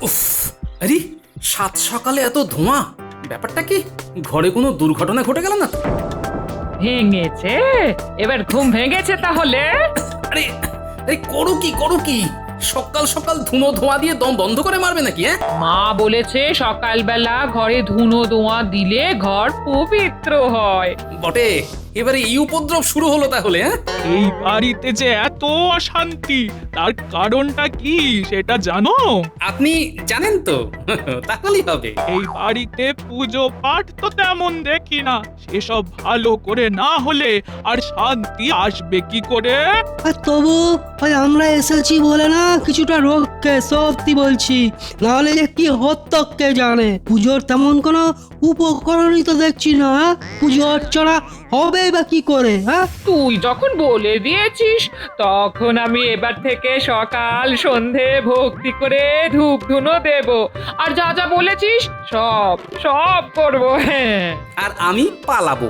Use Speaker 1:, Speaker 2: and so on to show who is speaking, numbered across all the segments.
Speaker 1: উফ, আরে সাত সকালে এত ধোঁয়া, ব্যাপারটা কি? ঘরে কোনো দুর্ঘটনা ঘটে গেল না তো?
Speaker 2: ভেঙেছে? এবার ঘুম ভেঙেছে তাহলে?
Speaker 1: আরে আরে করো কি করো কি, সকাল সকাল ধুনো ধোঁয়া দিয়ে দম বন্ধ করে মারবে নাকি? হ্যাঁ,
Speaker 2: মা বলেছে সকালবেলা ঘরে ধুনো ধোঁয়া দিলে ঘর পবিত্র হয়।
Speaker 1: বটে, এবারে এই উপদ্রব শুরু হলো তাহলে? হ্যাঁ,
Speaker 3: এই বাড়িতে যে এত অশান্তি, তার কারণটা কি সেটা জানো?
Speaker 1: আপনি জানেন তো? তাহলেই হবে।
Speaker 3: এই বাড়িতে পুজো পাঠ তো তেমন দেখি না, সেসব ভালো করে না হলে আর শান্তি আসবে কি করে?
Speaker 4: আর তবু ওই আমরা এসেছি বলে না কিছুটা রক্ষে, সত্যি বলছি। নাহলে যে কি হতো কে জানে। পুজোর তেমন কোনো উপকরণই তো দেখছি না। পুজো অর্চনা হবে বা কি করে? হ্যাঁ,
Speaker 2: তুই যখন বলে দিয়েছিস তখন আমি এবার থেকে সকাল সন্ধে ভক্তি করে ধূপ ধুনো দেব, আর যা যা বলেছিস সব সব করবো। হ্যাঁ,
Speaker 1: আর আমি পালাবো।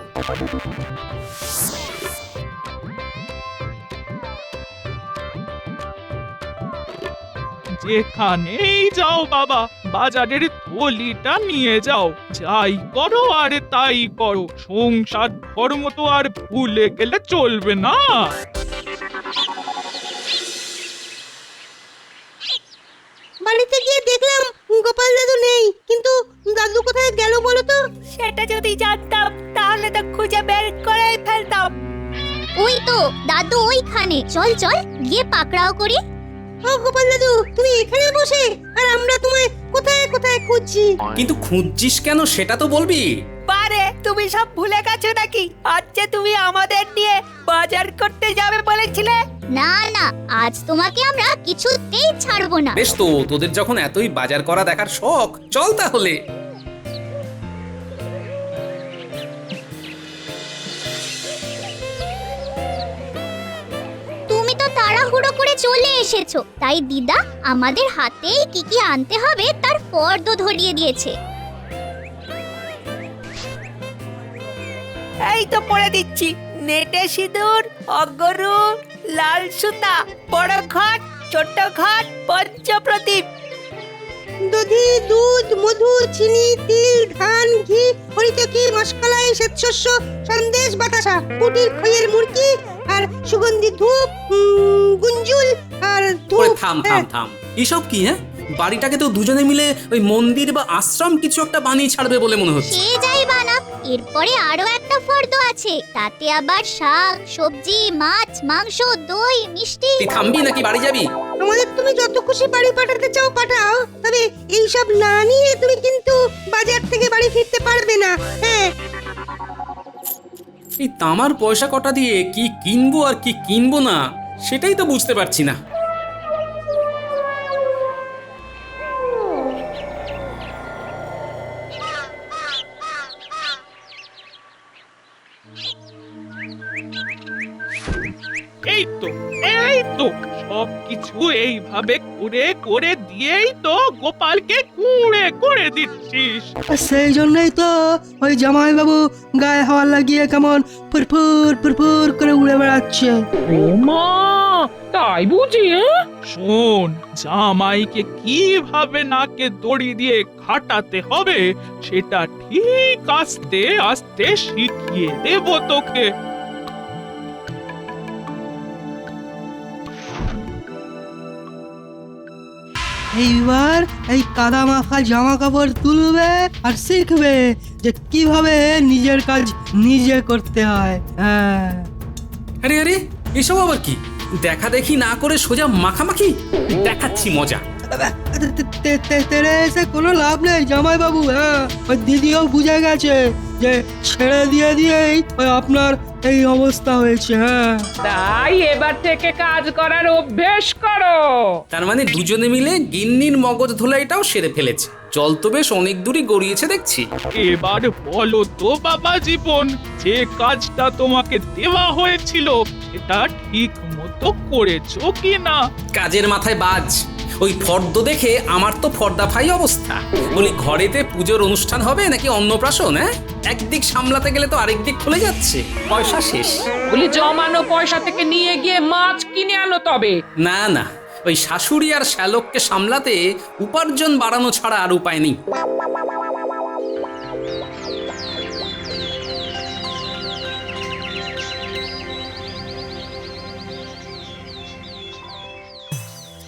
Speaker 3: যেখানেই যাও বাবা, বাজারের থলিটা নিয়ে যাও। যাই করো আর তাই করো, সংসার ধর্ম তো আর ভুলে গেলে চলবে না।
Speaker 5: বাড়িতে গিয়ে দেখলাম গোপাল দাদু নেই, কিন্তু দাদু কোথায় গেল বলো তো? সেটা যদি জানতাম তাহলে তো খুঁজে বের করে ফেলতাম।
Speaker 6: ওই তো দাদু ওইখানে, চল চল গিয়ে পাকড়াও করি।
Speaker 5: ও গোপাল দাদু, তুমি এখানে বসে আর আমরা তোমায় কোথায় কোথায় খুঁজছি।
Speaker 1: কিন্তু খুঁজছিস কেন সেটা তো বলবি।
Speaker 5: পারে তুমি সব ভুলে গেছো নাকি? আজ যে তুমি আমাদের নিয়ে বাজার করতে যাবে বলেছিলে।
Speaker 6: না না, আজ তোমাকে আমরা কিছুতেই ছাড়বো না।
Speaker 1: বেশ তো, তোদের যখন এতই বাজার করা দেখার শখ, চল তাহলে।
Speaker 6: তুমি তো তাড়াহুড়ো করে চলে এসেছো, তাই দিদা আমাদের হাতেই কি কি আনতে হবে তার ফর্দ ধরিয়ে দিয়েছে।
Speaker 5: এই তো পড়ে দিচ্ছি, নেটে সিঁদুর, অগরু, লাল সুতা, বড় ঘট, ছোট ঘট, পঞ্চপ্রদীপ, দধি, দুধ, মধু, চিনি, তিল, ধান, ঘি, হরিতকি, মশকলাই, শ্বেতশস্য, সন্দেশ, বাতাসা, কুটির খইয়ের মুরকি, আর সুগন্ধি ধূপ, গুঞ্জুল আর
Speaker 1: ওরে
Speaker 5: ধূপ।
Speaker 1: থাম থাম থাম, এসব কি? হ্যাঁ, বাড়িটাকে তো দুজনে মিলে ওই মন্দির বা আশ্রম কিছু একটা বানিয়ে ছাড়বে বলে মনে হচ্ছে।
Speaker 6: সে যাই বানা, এরপরে আরো একটা ফর্দ আছে, তাতে আবার শাক সবজি মাছ মাংস দই মিষ্টি।
Speaker 1: তুই থামবি নাকি বাড়ি যাবি?
Speaker 5: আমাদের তুমি যত খুশি বাড়ি পাঠাতে চাও পাঠাও, তবে এই সব না নিয়ে তুমি কিন্তু বাজার থেকে বাড়ি ফিরতে পারবে না। হ্যাঁ,
Speaker 1: এই তামার পয়সা কটা দিয়ে কি কিনবো আর কি কিনবো না সেটাই তো বুঝতে পারছি না।
Speaker 3: এই তো সবকিছু এইভাবে করে করে দিয়েই তো গোপালকে কুঁড়ে করে দিচ্ছিস।
Speaker 4: আর সেই জন্যই তো ওই জামাইবাবু গায়ে হাওয়া লাগিয়ে কেমন ফুরফুর ফুরফুর করে উড়ে বেড়াচ্ছে।
Speaker 2: ও মা, তাই বুঝি?
Speaker 3: শোন, জামাইকে কিভাবে নাকে দড়ি দিয়ে খাটাতে হবে সেটা ঠিক আস্তে আস্তে শিখিয়ে দেব তোকে।
Speaker 4: এইবার এই কাদা মাখা জামা কাপড় তুলবে আর শিখবে যে কিভাবে নিজের কাজ নিজে করতে হয়। হ্যাঁ,
Speaker 1: আরে আরে, এসব আবার কি? দেখা দেখি না করে সোজা মাখামাখি দেখাচ্ছি মজা।
Speaker 4: তেরে এসে কোনো লাভ নেই জামাইবাবু। হ্যাঁ, ওই দিদিও বুঝে গেছে যে ছেড়ে দিয়ে দিয়েই ওই আপনার এই অবস্থা হয়েছে। হ্যাঁ,
Speaker 2: তাই এবার থেকে কাজ করার অভ্যেস করো।
Speaker 1: তার মানে দুজনে মিলে গিন্নির মগজ ধোলাইটাও সেরে ফেলেছে। জল তো বেশ অনেক দূরই গড়িয়েছে দেখছি।
Speaker 3: এবার বলো তো বাবা জীবন, যে কাজটা তোমাকে দেওয়া হয়েছিল সেটা ঠিক মতো করেছো কি না?
Speaker 1: কাজের মাথায় বাজ। ওই ফর্দ দেখে আমার তো ফর্দাফাই অবস্থা। বলি, ঘরেতে পুজোর অনুষ্ঠান হবে নাকি অন্নপ্রাশন? হ্যাঁ, একদিক সামলাতে গেলে তো আরেক দিক খুলে যাচ্ছে, পয়সা শেষ।
Speaker 2: বলি জমানো পয়সা থেকে নিয়ে গিয়ে মাছ কিনে আনো তবে।
Speaker 1: না না, ওই শাশুড়ি আর শ্যালককে সামলাতে উপার্জন বাড়ানো ছাড়া আর উপায় নেই।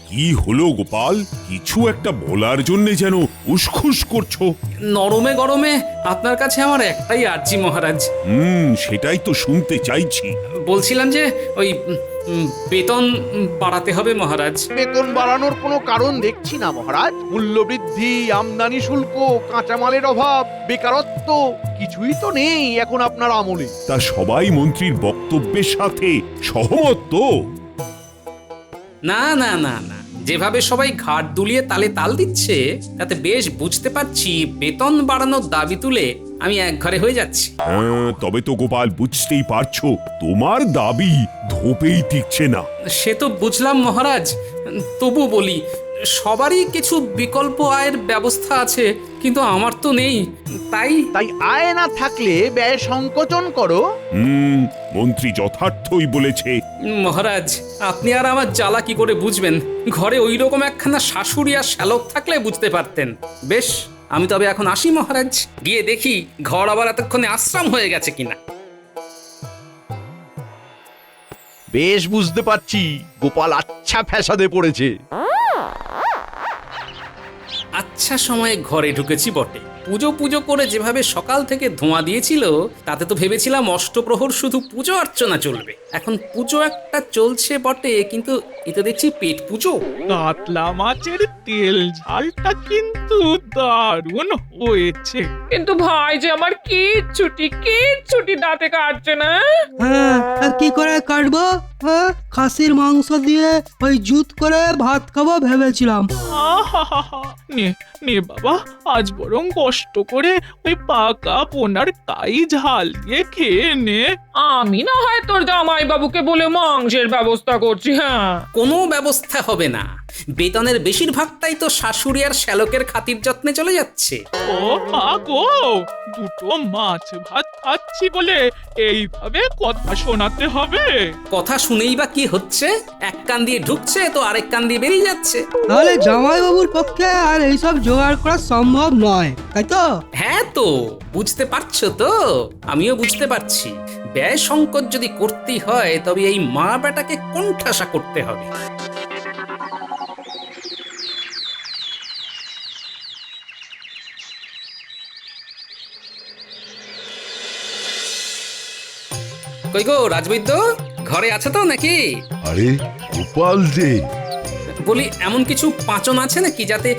Speaker 7: কি হলো গোপাল? কিছু একটা বলার জন্য যেন উসখুস করছো।
Speaker 1: নরমে গরমে আপনার কাছে আমার একটাই আর্জি মহারাজ।
Speaker 7: সেটাই তো শুনতে চাইছি।
Speaker 1: বলছিলাম যে ওই বেতন বাড়াতে হবে মহারাজ।
Speaker 8: বেতন বাড়ানোর কোনো কারণ দেখছি না মহারাজ। মূল্যবৃদ্ধি, আমদানি শুল্ক, কাঁচামালের অভাব, বেকারত্ব কিছুই তো নেই এখন আপনার আমলে।
Speaker 7: তা সবাই মন্ত্রীর বক্তব্যের সাথে সহমত তো?
Speaker 1: না না না না, যেভাবে সবাই ঘাট দুলিয়ে তালে তাল দিচ্ছে তাতে বেশ বুঝতে পারছি বেতন বাড়ানোর দাবি তুলে আমি এক ঘরে হয়ে যাচ্ছি।
Speaker 7: তবে তো গোপাল বুঝতেই পারছো তোমার দাবি ধোপেই টিকছে না।
Speaker 1: সে তো বুঝলাম মহারাজ, তবু বলি সবারই কিছু বিকল্প আয়ের ব্যবস্থা আছে, কিন্তু আমার তো নেই। তাই
Speaker 8: আয় না থাকলে ব্যয় সংকোচন করো।
Speaker 7: মন্ত্রী যথার্থই বলেছে।
Speaker 1: মহারাজ, আপনি আর আমার জ্বালা কি করে বুঝবেন? ঘরে ওই রকম একখানা শাশুড়ি আর শ্যালক থাকলে বুঝতে পারতেন। বেশ, আমি তবে এখন আসি মহারাজ, গিয়ে দেখি ঘর আবার এতক্ষণে আশ্রম হয়ে গেছে কিনা।
Speaker 8: বেশ বুঝতে পারছি গোপাল আচ্ছা ফ্যাসাদে পড়েছে।
Speaker 1: আচ্ছা সময়ে ঘরে ঢুকেছি বটে। পুজো পুজো করে যেভাবে সকাল থেকে ধোঁয়া দিয়েছিল তাতে তো ভেবেছিলাম অষ্টপ্রহর শুধু পুজো অর্চনা চলবে। এখন পুজো একটা চলছে বটে, কিন্তু এতে দেখছি পেট পুজো।
Speaker 3: কাতলা মাছের তেল ঝালটা কিন্তু দারুণ হয়েছে।
Speaker 2: কিন্তু ভাই যে আমার কিচ্ছুটি দাঁতে কাটছে না।
Speaker 4: হ্যাঁ, আর কি করে কাটবো? হ্যাঁ, খাসির মাংস দিয়ে ওই জুত করে ভাত খাবো ভেবেছিলাম।
Speaker 3: আহাহাহা। নে নে বাবা, আজ বরং কষ্ট করে ওই পাকা পোনার কাই ঝাল দিয়ে খেয়ে নে।
Speaker 2: আমি না হয় তোর জামাই বাবুকে বলে মাংসের ব্যবস্থা করছি। হ্যাঁ,
Speaker 1: কোনো ব্যবস্থা হবে না, বেতনের বেশিরভাগটাই তো শাশুড়ি আর শ্যালকের খাতির যত্নে চলে যাচ্ছে।
Speaker 3: ও মা গো, দুটো মাছ ভাত খাচ্ছি বলে এইভাবে কথা শোনাতে হবে?
Speaker 1: কথা শুনেই বা কি হচ্ছে? এক কান দিয়ে ঢুকছে তো আরেক কান দিয়ে বেরিয়ে যাচ্ছে।
Speaker 4: তাহলে জামাইবাবুর পক্ষে আর এইসব জোগাড় করা সম্ভব নয়, তাই তো?
Speaker 1: হ্যাঁ তো, বুঝতে পারছো তো? আমিও বুঝতে পারছি ব্যয় সংকট যদি করতেই হয় তবে এই মা বেটাকে কোণঠাসা করতে হবে। কই গো রাজবৈদ্য, ঘরে আছে তো নাকি?
Speaker 9: আরে গোপাল যে,
Speaker 1: বলি এমন কিছু পাঁচন আছে নাকি যাতে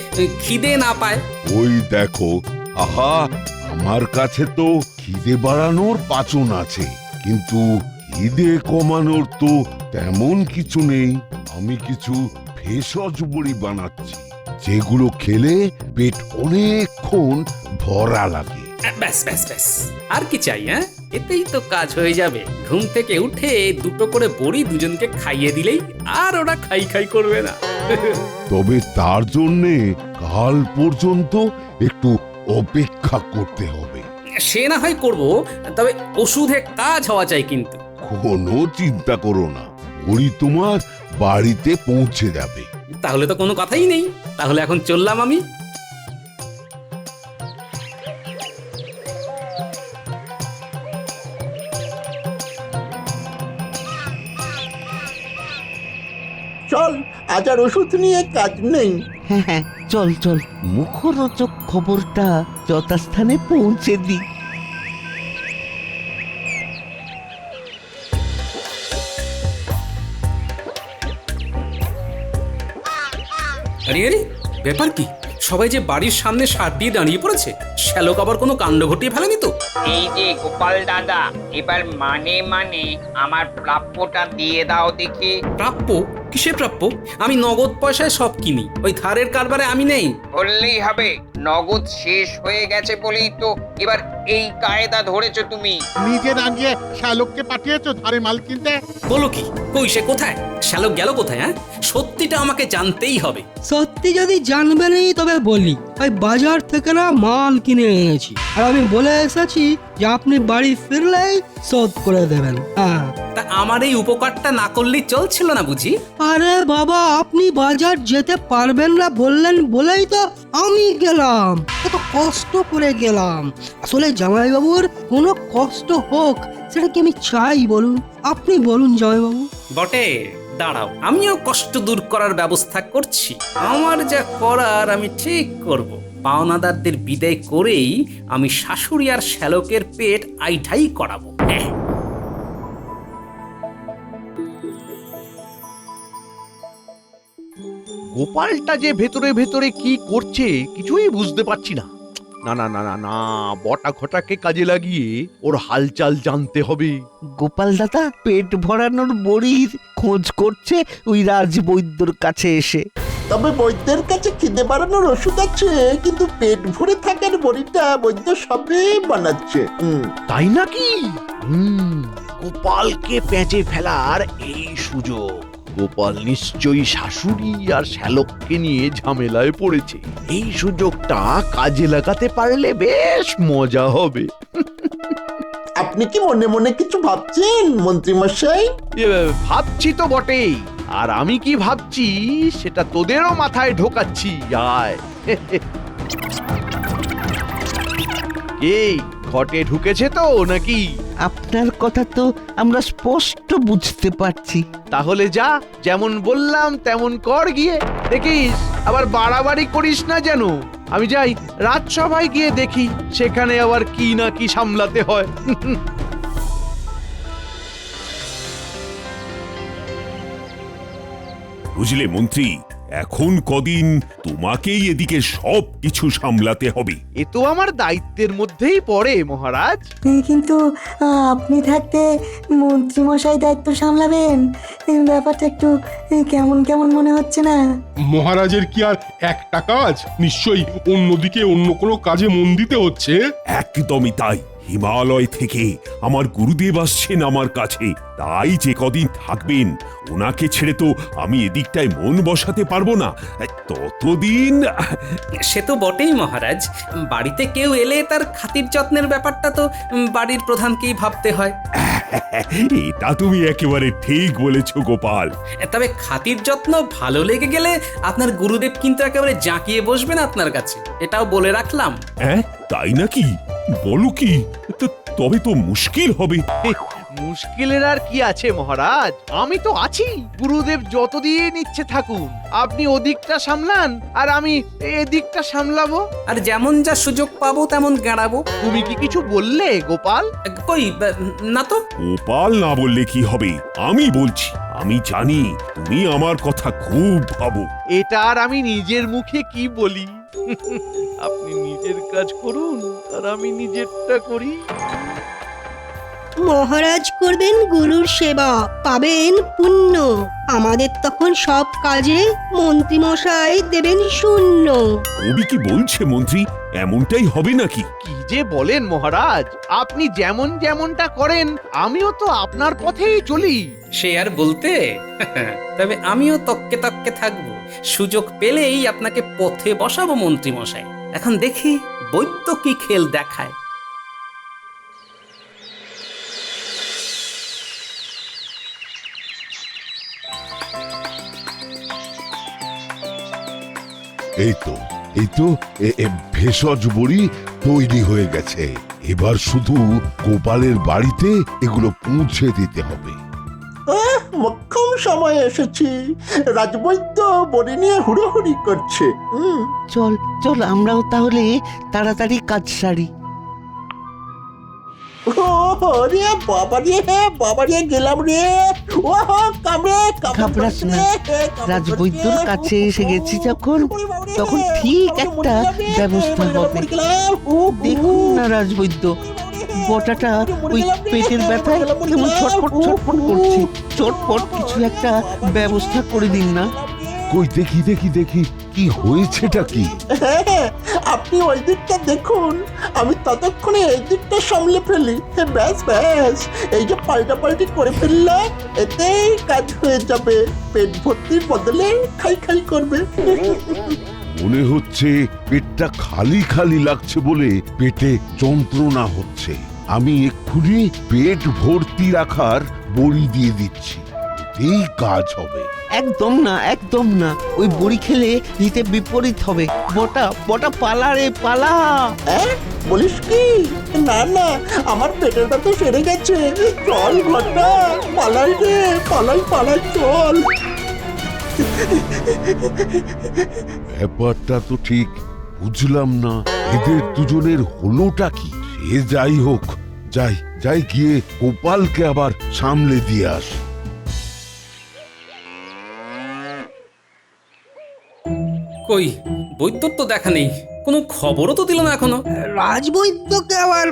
Speaker 1: খিদে না পায়?
Speaker 9: ওই দেখো, আহা, আমার কাছে তো খিদে বাড়ানোর পাচন আছে, কিন্তু খিদে কমানোর তো তেমন কিছু নেই। আমি কিছু ভেষজ বড়ি বানাচ্ছি, যেগুলো খেলে পেট অনেকক্ষণ ভরা লাগে।
Speaker 1: ব্যাস ব্যাস ব্যাস, আর কি চাই? হ্যাঁ, এতেই তো কাজ হয়ে যাবে। ঘুম থেকে উঠে দুটো করে বড়ি দুজনকে খাইয়ে দিলেই আর ওরা খাই খাই করবে না।
Speaker 9: তবে তার জন্যে কাল পর্যন্ত একটু অপেক্ষা করতে হবে।
Speaker 1: সে না হয় করবো, তবে ওষুধে কাজ হওয়া চাই কিন্তু।
Speaker 9: কোনো চিন্তা করো না, বড়ি তোমার বাড়িতে পৌঁছে যাবে।
Speaker 1: তাহলে তো কোনো কথাই নেই, তাহলে এখন চললাম আমি।
Speaker 10: চল, আজ আর ওষুধ নিয়ে কাজ নেই।
Speaker 11: হ্যাঁ হ্যাঁ, চল চল, মুখরোচক খবরটা যথাস্থানে পৌঁছে দিই।
Speaker 1: আরে আরে, ব্যাপার কি? সবাই যে বাড়ির সামনে সার দিয়ে দাঁড়িয়ে পড়েছে, শ্যালক আবার কোনো কাণ্ড ঘটিয়ে ফেলেনি তো?
Speaker 12: এই যে গোপাল দাদা, এবার মানে আমার প্রাপ্যটা দিয়ে দাও দেখি।
Speaker 1: প্রাপ্য? কিসে প্রাপ্য? আমি নগদ পয়সায় সব কিনি, ওই ধারের কারবারে আমি নেই।
Speaker 12: বললেই হবে, নগদ শেষ হয়ে গেছে বলেই তো এবার এই কায়দা ধরেছো তুমি।
Speaker 10: নিজে না গিয়ে শ্যালককে পাঠিয়েছো ধারে মাল কিনতে।
Speaker 1: বলো কি? কই সে কোথায়? শ্যালক গেল কোথায়? হ্যাঁ, সত্যিটা আমাকে জানতেই হবে।
Speaker 4: সত্যি যদি জানবেনই তবে বলি, ওই বাজার থেকে না মাল কিনে এনেছি, আর আমি বলে এসেছি যে আপনি বাড়ি ফিরলেই শোধ করে দেবেন। হ্যাঁ।
Speaker 1: তা আমার এই উপকারটা না করলেই চলছিল না বুঝি?
Speaker 4: আরে বাবা, আপনি বাজার যেতে পারবেন না বললেন বলেই তো আমি গেলাম, কত কষ্ট করে গেলাম। আসলে জামাইবাবুর কোনো কষ্ট হোক সেটা কি আমি চাই বলুন? আপনি বলুন জামাইবাবু।
Speaker 1: বটে, দাঁড়াও, আমিও কষ্ট দূর করার ব্যবস্থা করছি। আমার যা করার আমি ঠিক করব। পাওনাদারদের বিদায় করেই আমি শাশুড়ি আর শ্যালকের পেট আইঠাই করাবো। হ্যাঁ।
Speaker 8: গোপালটা যে ভেতরে ভেতরে কি করছে কিছুই বুঝতে পারছি না। না না না না না, বটা ঘটাকে কাজে লাগিয়ে ওর হালচাল জানতে হবে।
Speaker 11: গোপাল দাদা পেট ভরানোর বড়ির খোঁজ করছে ওই রাজবৈদ্যর কাছে এসে।
Speaker 10: তবে বৈদ্যের কাছে খিদে বাড়ানোর ওষুধ আছে, কিন্তু পেট ভরে থাকার বড়িটা বৈদ্য সবে বানাচ্ছে।
Speaker 8: তাই নাকি? গোপালকে পেঁচে ফেলার এই সুযোগ। গোপাল নিশ্চয়ই শাশুড়ি আর শ্যালককে নিয়ে ঝামেলায় পড়েছে। এই সুযোগটা কাজে লাগাতে পারলে বেশ মজা হবে।
Speaker 10: আপনি কি মনে মনে কিছু ভাবছেন মন্ত্রী মশাই?
Speaker 8: ভাবছি তো বটেই, আর আমি কি ভাবছি সেটা তোদেরও মাথায় ঢোকাচ্ছি। আয়। এই ঘটে ঢুকেছে তো নাকি?
Speaker 11: আপনার কথা তো আমরা স্পষ্ট বুঝতে পারছি।
Speaker 8: তাহলে যা, যেমন বললাম তেমন কর গিয়ে। দেখিস আবার বাড়াবাড়ি করিস না যেন। আমি যাই রাজসভায় গিয়ে দেখি সেখানে আবার কি না কি সামলাতে হয়।
Speaker 7: বুঝলে মন্ত্রী, এখন কদিন তোমাকেই এদিকে সব কিছু সামলাতে হবে।
Speaker 8: এ তো আমার দায়িত্বের মধ্যেই পড়ে মহারাজ।
Speaker 5: কিন্তু আপনি থাকতে মন্ত্রী মশাই দায়িত্ব সামলাবেন, ব্যাপারটা একটু কেমন কেমন মনে হচ্ছে না?
Speaker 13: মহারাজের কি আর একটা কাজ? নিশ্চয়ই অন্যদিকে অন্য কোনো কাজে মন দিতে হচ্ছে।
Speaker 7: একদমই তাই। হিমালয় থেকে আমার গুরুদেব আসছেন আমার কাছে, তাই যে কদিন থাকবেন ওনাকে ছেড়ে তো আমি এদিকটায় মন বসাতে পারবো না। ততদিন
Speaker 1: সে তো বটেই মহারাজ, বাড়িতে কেউ এলে তার খাতির যত্নের ব্যাপারটা তো বাড়ির প্রধানকেই ভাবতে হয়।
Speaker 7: এটা তুমি একেবারে ঠিক বলেছ গোপাল।
Speaker 1: তবে খাতির যত্ন ভালো লেগে গেলে আপনার গুরুদেব কিন্তু একেবারে জাঁকিয়ে বসবেন আপনার কাছে, এটাও বলে রাখলাম।
Speaker 7: হ্যাঁ, তাই নাকি? বলো কি? তবে তো মুশকিল হবে।
Speaker 8: মুশকিলের আর কি আছে মহারাজ, আমি তো আছি। গুরুদেব যতদিন ইচ্ছে থাকুন, আপনি ওদিকটা সামলান আর আমি এদিকটা সামলাবো।
Speaker 1: আর যেমন যা সুযোগ পাবো তেমন গাড়াবো।
Speaker 8: তুমি কি কিছু বললে গোপাল?
Speaker 1: কই না তো।
Speaker 7: গোপাল না বললে কি হবে, আমি বলছি। আমি জানি তুমি আমার কথা খুব ভাবো।
Speaker 8: এটা আর আমি নিজের মুখে কি বলি? আপনি নিজের কাজ করুন আর আমি নিজেরটা করি।
Speaker 5: মহারাজ করবেন গুরুর সেবা, পাবেন পুণ্য। আমাদের তখন সব কাজে মন্ত্রী মশাই দেবেন শূন্য।
Speaker 7: কবি কি বলছে মন্ত্রী? এমনটাই হবে নাকি?
Speaker 8: কি যে বলেন মহারাজ, আপনি যেমন যেমনটা করেন আমিও তো আপনার পথেই চলি।
Speaker 1: সে আর বলতে। তবে আমিও তককে তককে থাকবো, সুযোগ পেলেই আপনাকে পথে বসাবো মন্ত্রী মশাই। এখন দেখি বৈদ্য কি খেল দেখায়।
Speaker 9: এই তো ভেষজ বড়ি তৈরি হয়ে গেছে। এবার শুধু গোপালের বাড়িতে এগুলো পৌঁছে দিতে হবে।
Speaker 10: মোক্ষম সময় এসেছি। রাজবৈদ্য বড়ি নিয়ে হুড়োহুড়ি করছে।
Speaker 11: চল চল আমরাও তাহলে তাড়াতাড়ি কাজ সারি।
Speaker 10: বাবারে গেলাম রে। ও কামড়ে
Speaker 11: ঘাবড়াস না, রাজবৈদ্যর কাছে এসে গেছি যখন, তখন ঠিক একটা ব্যবস্থা হবে। দেখুন না রাজবৈদ্য, বটাটা ওই পেটের ব্যথায় কেমন ছটফট ছটফট করছে। চটপট কিছু একটা ব্যবস্থা করে দিন না।
Speaker 9: কই দেখি দেখি দেখি কি হয়েছেটা কি?
Speaker 10: আপনি ওই দিকটা দেখুন, আমি ততক্ষণে এই দিকটা সামলে ফেলি। ব্যাস ব্যাস, এই যে পাল্টাপাল্টি করে ফেললাম, এতেই কাজ হয়ে যাবে। পেট ভর্তির বদলে খাই খাই করবে।
Speaker 9: মনে হচ্ছে পেটটা খালি খালি লাগছে বলে পেটে যন্ত্রণা হচ্ছে। আমি এক্ষুনি পেট ভর্তি রাখার বড়ি দিয়ে দিচ্ছি, এই কাজ হবে।
Speaker 11: একদম না, একদম না, ওই বড়ি খেলে হিতে বিপরীত হবে। বটা বটা পালা রে পালা।
Speaker 10: হ্যাঁ বলিস কি? না না, আমার পেটের ব্যথা সেরে গেছে। চল ঘটা, পালাই রে, পালাই পালাই, চল।
Speaker 9: ব্যাপারটা তো ঠিক বুঝলাম না, এদের দুজনের হলোটা কি? সে যাই হোক, যাই যাই গিয়ে গোপালকে আবার সামলে দিয়ে আস।
Speaker 1: কই বৈদ্যর তো দেখা নেই, কোনো খবরও তো দিল না এখনো।
Speaker 4: রাজবৈদ্যকে আবার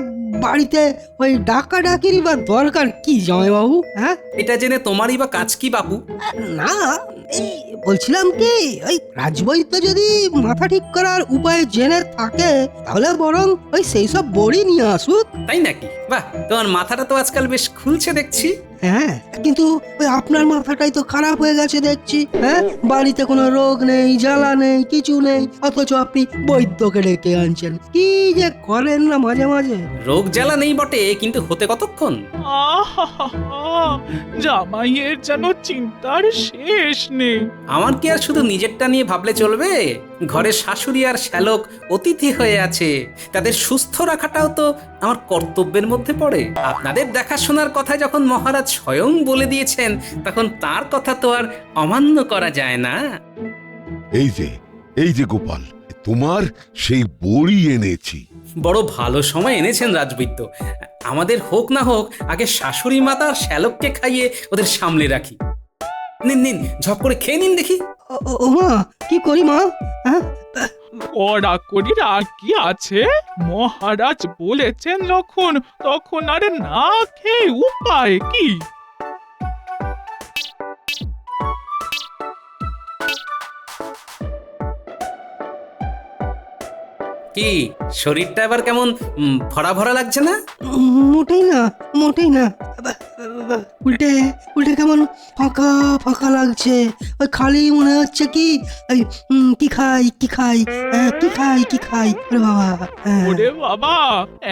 Speaker 4: বাড়িতে ওই ডাকাডাকিরই বা দরকার কি জামাইবাবু? হ্যাঁ,
Speaker 1: এটা জেনে তোমারই বা কাজ কি বাপু?
Speaker 4: না, এই বলছিলাম কি, ওই রাজবৈদ্য যদি মাথা ঠিক করার উপায় জেনে থাকে তাহলে বরং ওই সেই সব বড়ি নিয়ে আসুক।
Speaker 1: তাই নাকি? বাহ, তোমার মাথাটা তো আজকাল বেশ খুলছে দেখছি।
Speaker 4: হ্যাঁ, কিন্তু ওই আপনার মাথাটাই তো খারাপ হয়ে গেছে দেখছি। হ্যাঁ, বাড়িতে কোনো রোগ নেই, জ্বালা নেই, কিছু নেই, অথচ আপনি বৈদ্যকে ডেকে আনছেন। কি যে করেন না মাঝে মাঝে।
Speaker 1: রোগ জ্বালা নেই বটে, কিন্তু হতে কতক্ষণ?
Speaker 3: আহা, জামাইয়ের যেন চিন্তার শেষ নেই।
Speaker 1: আমার কি আর শুধু নিজেরটা নিয়ে ভাবলে চলবে? ঘরে শাশুড়ি আর শ্যালক অতিথি হয়ে আছে, তাদের সুস্থ রাখাটাও তো আমার কর্তব্যের মধ্যে পড়ে। আপনাদের দেখাশোনার কথা যখন মহারাজ স্বয়ং বলে দিয়েছেন, তখন তার কথা তো আর অমান্য করা যায় না।
Speaker 9: এই যে গোপাল, তোমার সেই বড়ি এনেছি।
Speaker 1: বড় ভালো সময় এনেছেন রাজবৈদ্য। আমাদের হোক না হোক, আগে শাশুড়ি মাতা আর শ্যালককে খাইয়ে ওদের সামলে রাখি। নিন নিন, ঝপ করে খেয়ে নিন দেখি।
Speaker 4: ও মা, কি করি মা? হ্যাঁ,
Speaker 3: কড়াকড়ির আর কি আছে? মহারাজ বলেছেন যখন, তখন আরে না খেয়ে উপায় কি?
Speaker 1: কি শরীরটা এবার কেমন ভরা ভরা লাগছে না?
Speaker 4: মোটেই না, মোটেই না। উল্টে উল্টে কেমন ফাঁকা ফাঁকা লাগছে। ওই খালি মনে হচ্ছে কি, ওই কি খাই কি খাই, কি খাই কি খাই। ওরে বাবা,
Speaker 3: ওরে বাবা,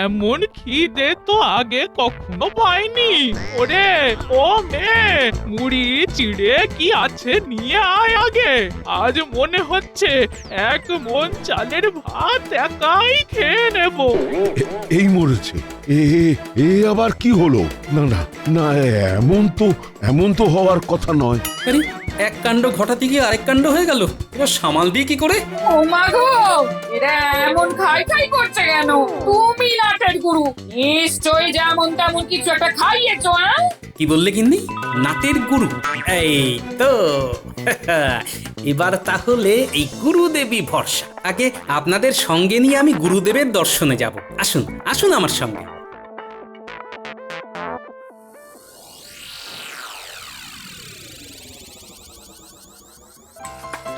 Speaker 3: এমন খিদে তো আগে কখনো পাইনি। ওরে ও মেয়ে, মুড়ি চিড়ে কি আছে নিয়ে আয় আগে। আজ মনে হচ্ছে এক মন চালের ভাত একাই খেয়ে নেব।
Speaker 9: এই মরেছে, এ আবার কি হলো? না না না, এমন তো হওয়ার কথা নয়।
Speaker 1: আরে, এক কাণ্ড ঘটাতে গিয়ে আরেক কাণ্ড হয়ে গেল। এবার সামাল দিয়ে কি করে?
Speaker 2: ও মা গো, এরা এমন খাই খাই করছে কেন? তুমি নাটের গুরু, নিশ্চয়ই যেমন তেমন কিছু একটা খাইয়েছো।
Speaker 1: কি বললে গিন্নি? নাটের গুরু? এই তো এবার তাহলে এই গুরুদেবী ভরসা। আগে আপনাদের সঙ্গে নিয়ে আমি গুরুদেবের দর্শনে যাব। আসুন আসুন আমার সঙ্গে।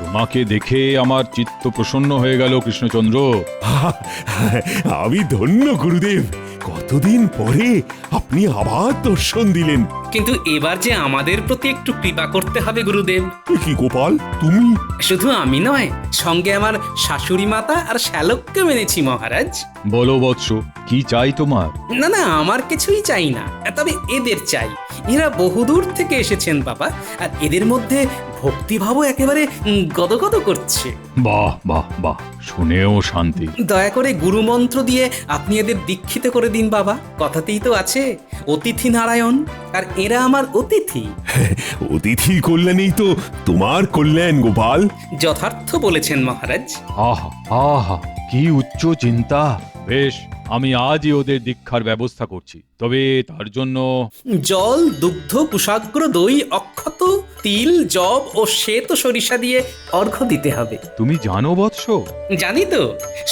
Speaker 14: তোমাকে দেখে আমার চিত্ত প্রসন্ন হয়ে গেল কৃষ্ণচন্দ্র।
Speaker 7: আমি ধন্য গুরুদেব, কতদিন পরে আপনি আবার দর্শন দিলেন।
Speaker 1: কিন্তু এবার যে আমাদের প্রতি একটু কৃপা করতে হবে গুরুদেব।
Speaker 7: কি গোপাল, তুমি?
Speaker 1: শুধু আমি নয়, সঙ্গে আমার শাশুড়ি মাতা আর শ্যালককে মেনেছি মহারাজ।
Speaker 14: বলো বৎস, কি চাই তোমার?
Speaker 1: না না, আমার কিছুই চাই না, তবে এদের চাই। এরা বহুদূর থেকে এসেছেন বাবা, আর এদের মধ্যে ভক্তিভাবও একেবারে গদগদ করছে।
Speaker 14: বাহ বাহ বাহ, শুনেও শান্তি।
Speaker 1: দয়া করে গুরু মন্ত্র দিয়ে আপনি এদের দীক্ষিত করে দিন বাবা। কথাতেই তো আছে অতিথি নারায়ণ, আর এরা আমার অতিথি।
Speaker 7: অতিথির কল্যাণেই তো তোমার কল্যাণ গোপাল।
Speaker 1: যথার্থ বলেছেন মহারাজ।
Speaker 14: আহা আহা, কি উচ্চ চিন্তা। বেশ, আমি আজই ওদের দীক্ষার ব্যবস্থা করছি। তবে তার জন্য
Speaker 1: জল, দুগ্ধ, কুশাগ্র, দই, অক্ষত, তিল, জব ও শ্বেত সরিষা দিয়ে অর্ঘ্য দিতে হবে।
Speaker 14: তুমি জানো বৎস?
Speaker 1: জানি তো।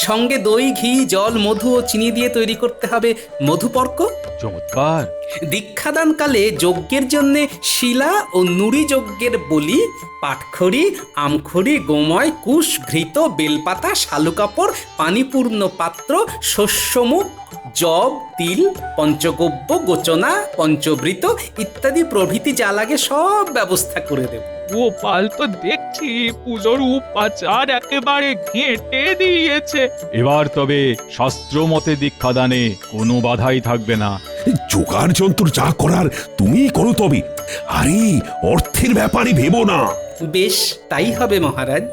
Speaker 1: সঙ্গে দই, ঘি, জল, মধু ও চিনি দিয়ে তৈরি করতে হবে মধুপর্ক।
Speaker 14: চমৎকার।
Speaker 1: দীক্ষাদানকালে যজ্ঞের জন্য শিলা ও নুড়ি যজ্ঞের বলি, পাটখড়ি, আমখড়ি, গোময়, কুশ, ঘৃত, বেলপাতা, শালুকাপড়, পানিপূর্ণ পাত্র, শস্যমুখ, জব, তিল, পঞ্চগব্য, গোচনা, পঞ্চবৃত ইত্যাদি প্রভৃতি যা লাগে সব ব্যবস্থা করে দেব।
Speaker 3: গোপাল তো দেখছি পুজোর উপাচার একেবারে ঘেঁটে দিয়েছে।
Speaker 14: এবার তবে শাস্ত্র মতে দীক্ষাদানে কোনো বাধাই থাকবে না।
Speaker 7: জোগাড় যন্ত্র যা করার তুমিই করো তবে। আরে অর্থের ব্যাপারে ভেবো না।
Speaker 1: বেশ, তাই হবে মহারাজ।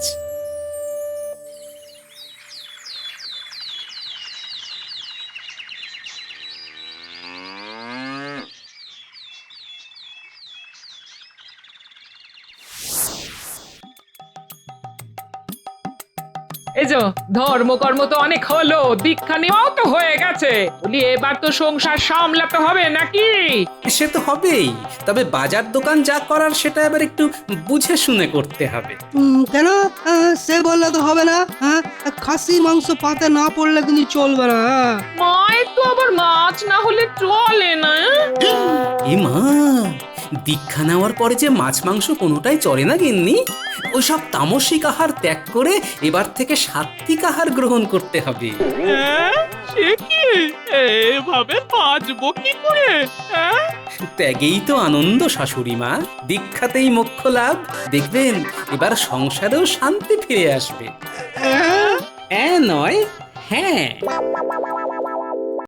Speaker 2: এই যে ধর্মকর্ম তো অনেক হলো, দীক্ষা নেওয়াও তো হয়ে গেছে, বলি এবার তো সংসার সামলাতে হবে নাকি?
Speaker 1: সে তো হবেই, তবে বাজার দোকান যা করার সেটা এবার একটু বুঝে শুনে করতে হবে।
Speaker 4: কেন? সে বললে তো হবে না। খাসি মাংস পাতে না পড়লে কিন্তু চলবে না।
Speaker 2: মায়ের তো আবার মাছ না হলে চলে না।
Speaker 1: এ মা, দীক্ষা নেওয়ার পরে যে মাছ মাংস কোনোটাই চলে না গিন্নি। ওইসব তামসিক আহার ত্যাগ করে এবার থেকে সাত্বিক আহার গ্রহণ করতে হবে।
Speaker 3: হ্যাঁ, সে কি এভাবে বাঁচবো কি করে? হ্যাঁ,
Speaker 1: ত্যাগেই তো আনন্দ শাশুড়ি মা, দীক্ষাতেই মোক্ষ লাভ। দেখবেন এবার সংসারেও শান্তি ফিরে আসবে। নয়, হ্যাঁ।